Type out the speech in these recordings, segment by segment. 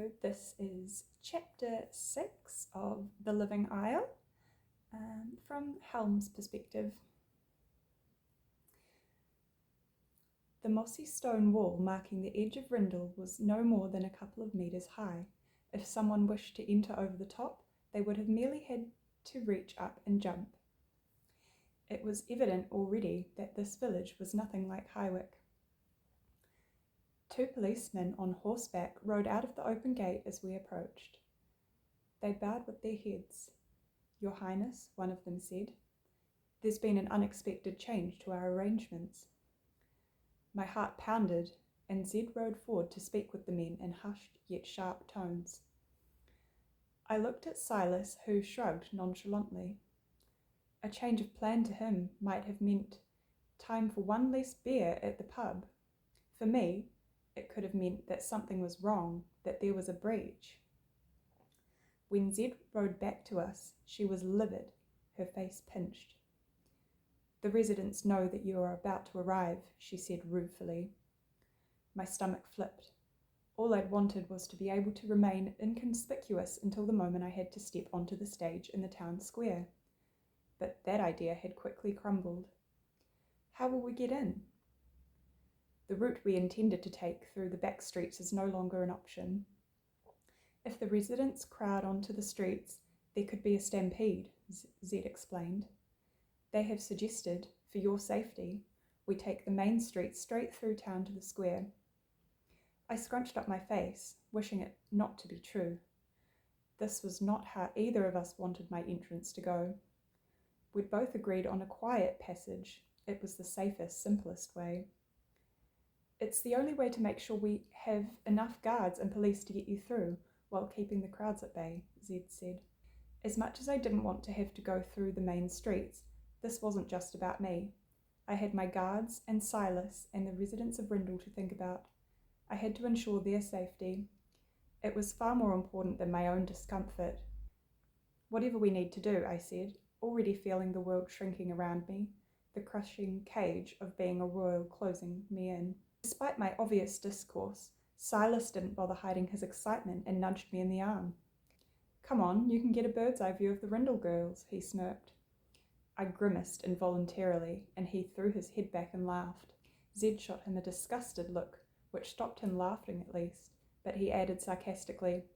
So this is chapter 6 of The Living Isle, from Helm's perspective. The mossy stone wall marking the edge of Rindle was no more than a couple of metres high. If someone wished to enter over the top, they would have merely had to reach up and jump. It was evident already that this village was nothing like Highwick. 2 policemen on horseback rode out of the open gate as we approached. They bowed with their heads. "Your Highness," one of them said, "there's been an unexpected change to our arrangements." My heart pounded, and Zed rode forward to speak with the men in hushed yet sharp tones. I looked at Silas, who shrugged nonchalantly. A change of plan to him might have meant time for one less beer at the pub. For me, it could have meant that something was wrong, that there was a breach. When Zed rode back to us, she was livid, her face pinched. "The residents know that you are about to arrive," she said ruefully. My stomach flipped. All I'd wanted was to be able to remain inconspicuous until the moment I had to step onto the stage in the town square. But that idea had quickly crumbled. How will we get in? The route we intended to take through the back streets is no longer an option. If the residents crowd onto the streets, there could be a stampede, Zed explained. They have suggested, for your safety, we take the main street straight through town to the square. I scrunched up my face, wishing it not to be true. This was not how either of us wanted my entrance to go. We'd both agreed on a quiet passage. It was the safest, simplest way. "It's the only way to make sure we have enough guards and police to get you through, while keeping the crowds at bay," Zed said. As much as I didn't want to have to go through the main streets, this wasn't just about me. I had my guards and Silas and the residents of Rindle to think about. I had to ensure their safety. It was far more important than my own discomfort. "Whatever we need to do," I said, already feeling the world shrinking around me, the crushing cage of being a royal closing me in. Despite my obvious discourse, Silas didn't bother hiding his excitement and nudged me in the arm. "Come on, you can get a bird's eye view of the Rindle girls," he smirked. I grimaced involuntarily, and he threw his head back and laughed. Zed shot him a disgusted look, which stopped him laughing at least, but he added sarcastically,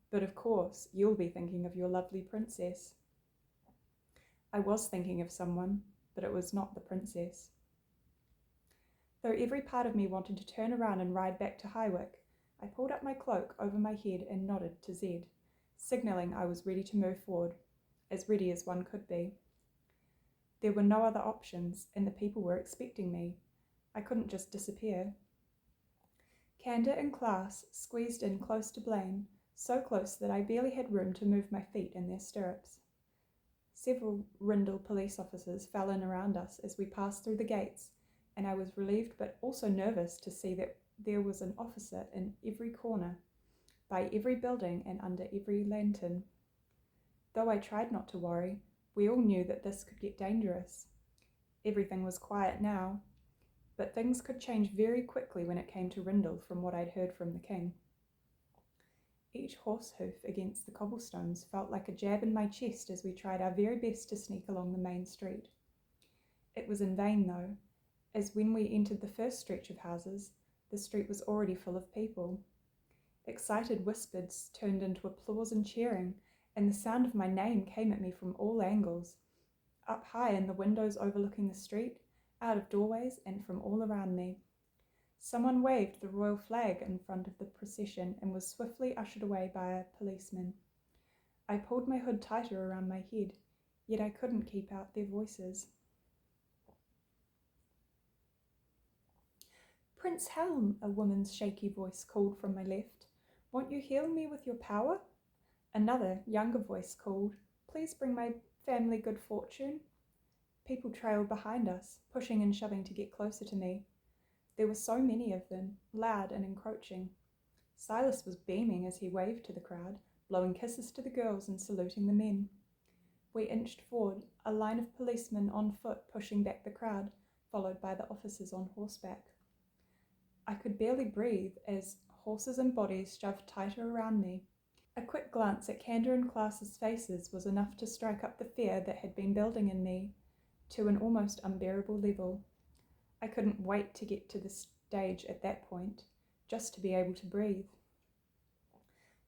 "But of course, you'll be thinking of your lovely princess." I was thinking of someone, but it was not the princess. Though every part of me wanted to turn around and ride back to Highwick, I pulled up my cloak over my head and nodded to Zed, signalling I was ready to move forward, as ready as one could be. There were no other options, and the people were expecting me. I couldn't just disappear. Candace and Class squeezed in close to Blaine, so close that I barely had room to move my feet in their stirrups. Several Rindle police officers fell in around us as we passed through the gates, and I was relieved but also nervous to see that there was an officer in every corner, by every building and under every lantern. Though I tried not to worry, we all knew that this could get dangerous. Everything was quiet now, but things could change very quickly when it came to Rindle from what I'd heard from the king. Each horse hoof against the cobblestones felt like a jab in my chest as we tried our very best to sneak along the main street. It was in vain though, as when we entered the first stretch of houses, the street was already full of people. Excited whispers turned into applause and cheering, and the sound of my name came at me from all angles, up high in the windows overlooking the street, out of doorways, and from all around me. Someone waved the royal flag in front of the procession and was swiftly ushered away by a policeman. I pulled my hood tighter around my head, yet I couldn't keep out their voices. "Prince Helm," a woman's shaky voice called from my left. "Won't you heal me with your power?" Another, younger voice called, "Please bring my family good fortune." People trailed behind us, pushing and shoving to get closer to me. There were so many of them, loud and encroaching. Silas was beaming as he waved to the crowd, blowing kisses to the girls and saluting the men. We inched forward, a line of policemen on foot pushing back the crowd, followed by the officers on horseback. I could barely breathe as horses and bodies shoved tighter around me. A quick glance at Candace and Class's faces was enough to strike up the fear that had been building in me to an almost unbearable level. I couldn't wait to get to the stage at that point, just to be able to breathe.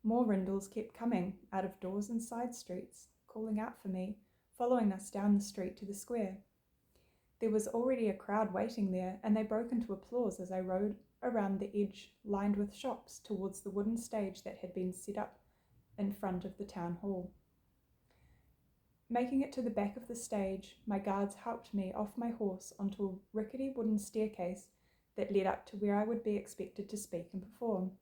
More Rindles kept coming, out of doors and side streets, calling out for me, following us down the street to the square. There was already a crowd waiting there, and they broke into applause as I rode around the edge lined with shops towards the wooden stage that had been set up in front of the town hall. Making it to the back of the stage, my guards helped me off my horse onto a rickety wooden staircase that led up to where I would be expected to speak and perform.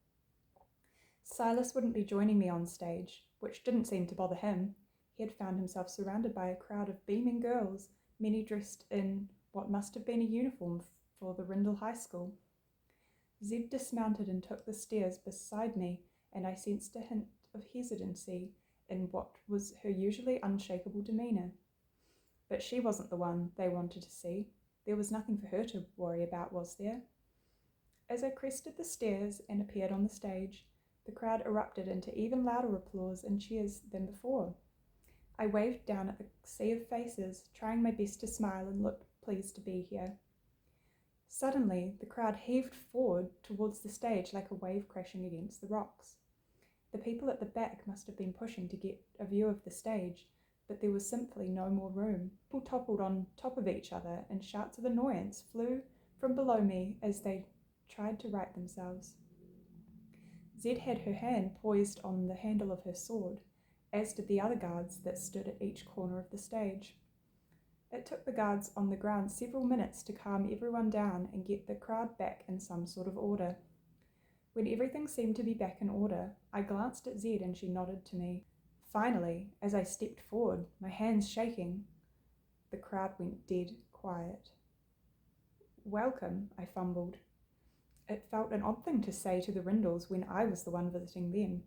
Silas wouldn't be joining me on stage, which didn't seem to bother him. He had found himself surrounded by a crowd of beaming girls, many dressed in what must have been a uniform for the Rindle High School. Zed dismounted and took the stairs beside me, and I sensed a hint of hesitancy in what was her usually unshakable demeanour. But she wasn't the one they wanted to see. There was nothing for her to worry about, was there? As I crested the stairs and appeared on the stage, the crowd erupted into even louder applause and cheers than before. I waved down at the sea of faces, trying my best to smile and look pleased to be here. Suddenly, the crowd heaved forward towards the stage like a wave crashing against the rocks. The people at the back must have been pushing to get a view of the stage, but there was simply no more room. People toppled on top of each other, and shouts of annoyance flew from below me as they tried to right themselves. Zed had her hand poised on the handle of her sword, as did the other guards that stood at each corner of the stage. It took the guards on the ground several minutes to calm everyone down and get the crowd back in some sort of order. When everything seemed to be back in order, I glanced at Zed and she nodded to me. Finally, as I stepped forward, my hands shaking, the crowd went dead quiet. "Welcome," I fumbled. It felt an odd thing to say to the Rindles when I was the one visiting them.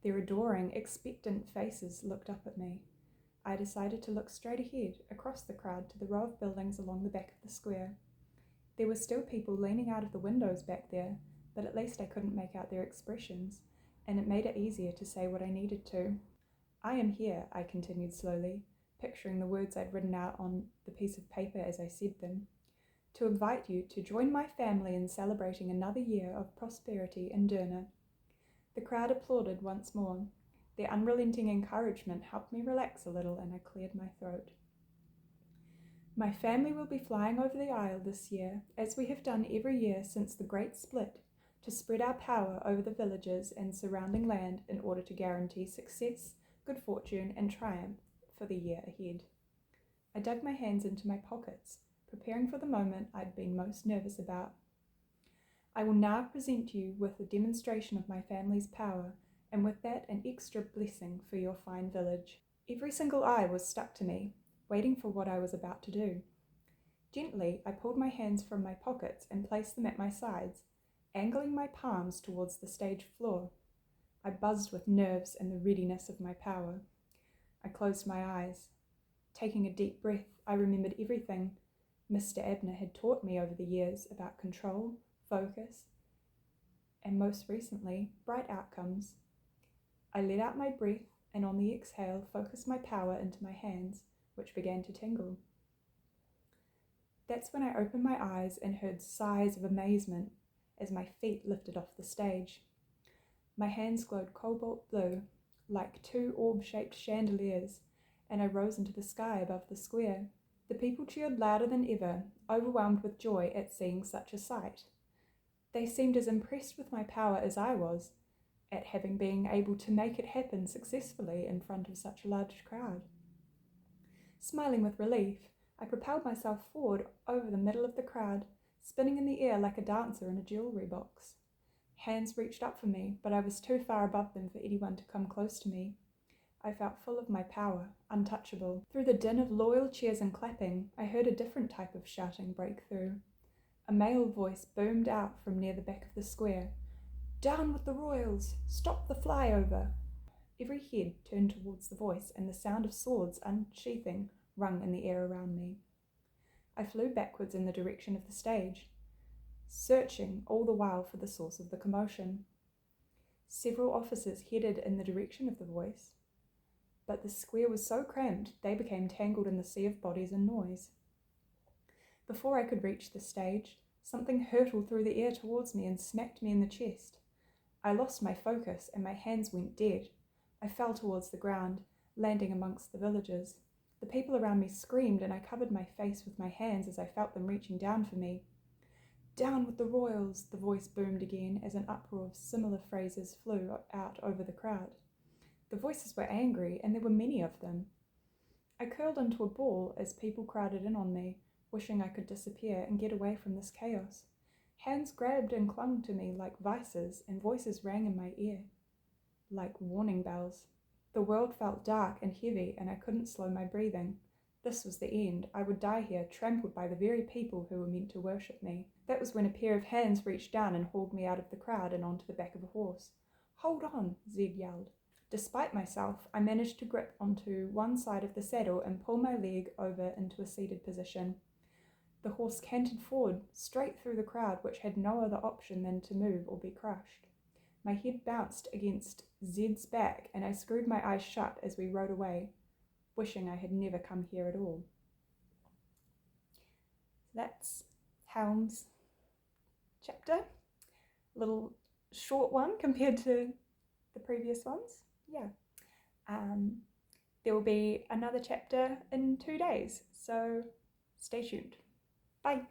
Their adoring, expectant faces looked up at me. I decided to look straight ahead, across the crowd to the row of buildings along the back of the square. There were still people leaning out of the windows back there, but at least I couldn't make out their expressions, and it made it easier to say what I needed to. "I am here," I continued slowly, picturing the words I'd written out on the piece of paper as I said them, "to invite you to join my family in celebrating another year of prosperity in Derna." The crowd applauded once more. Their unrelenting encouragement helped me relax a little, and I cleared my throat. "My family will be flying over the Isle this year, as we have done every year since the Great Split, to spread our power over the villages and surrounding land in order to guarantee success, good fortune, and triumph for the year ahead." I dug my hands into my pockets, preparing for the moment I'd been most nervous about. "I will now present you with a demonstration of my family's power, and with that an extra blessing for your fine village." Every single eye was stuck to me, waiting for what I was about to do. Gently, I pulled my hands from my pockets and placed them at my sides, angling my palms towards the stage floor. I buzzed with nerves and the readiness of my power. I closed my eyes. Taking a deep breath, I remembered everything Mr. Abner had taught me over the years about control, focus, and most recently, bright outcomes. I let out my breath and on the exhale focused my power into my hands, which began to tingle. That's when I opened my eyes and heard sighs of amazement as my feet lifted off the stage. My hands glowed cobalt blue, like two orb-shaped chandeliers, and I rose into the sky above the square. The people cheered louder than ever, overwhelmed with joy at seeing such a sight. They seemed as impressed with my power as I was, at having been able to make it happen successfully in front of such a large crowd. Smiling with relief, I propelled myself forward over the middle of the crowd, spinning in the air like a dancer in a jewellery box. Hands reached up for me, but I was too far above them for anyone to come close to me. I felt full of my power, untouchable. Through the din of loyal cheers and clapping, I heard a different type of shouting break through. A male voice boomed out from near the back of the square. "Down with the royals! Stop the flyover!" Every head turned towards the voice, and the sound of swords unsheathing rung in the air around me. I flew backwards in the direction of the stage. searching all the while for the source of the commotion. Several officers headed in the direction of the voice, but the square was so crammed they became tangled in the sea of bodies and noise. Before I could reach the stage, something hurtled through the air towards me and smacked me in the chest. I lost my focus and my hands went dead. I fell towards the ground, landing amongst the villagers. The people around me screamed and I covered my face with my hands as I felt them reaching down for me. "Down with the royals," the voice boomed again as an uproar of similar phrases flew out over the crowd. The voices were angry and there were many of them. I curled into a ball as people crowded in on me, wishing I could disappear and get away from this chaos. Hands grabbed and clung to me like vices, and voices rang in my ear like warning bells. The world felt dark and heavy, and I couldn't slow my breathing. This was the end. I would die here, trampled by the very people who were meant to worship me. That was when a pair of hands reached down and hauled me out of the crowd and onto the back of a horse. "Hold on," Zed yelled. Despite myself, I managed to grip onto one side of the saddle and pull my leg over into a seated position. The horse cantered forward, straight through the crowd, which had no other option than to move or be crushed. My head bounced against Zed's back, and I screwed my eyes shut as we rode away, wishing I had never come here at all. That's Helm's chapter. A little short one compared to the previous ones. Yeah. There will be another chapter in 2 days, so stay tuned. Bye.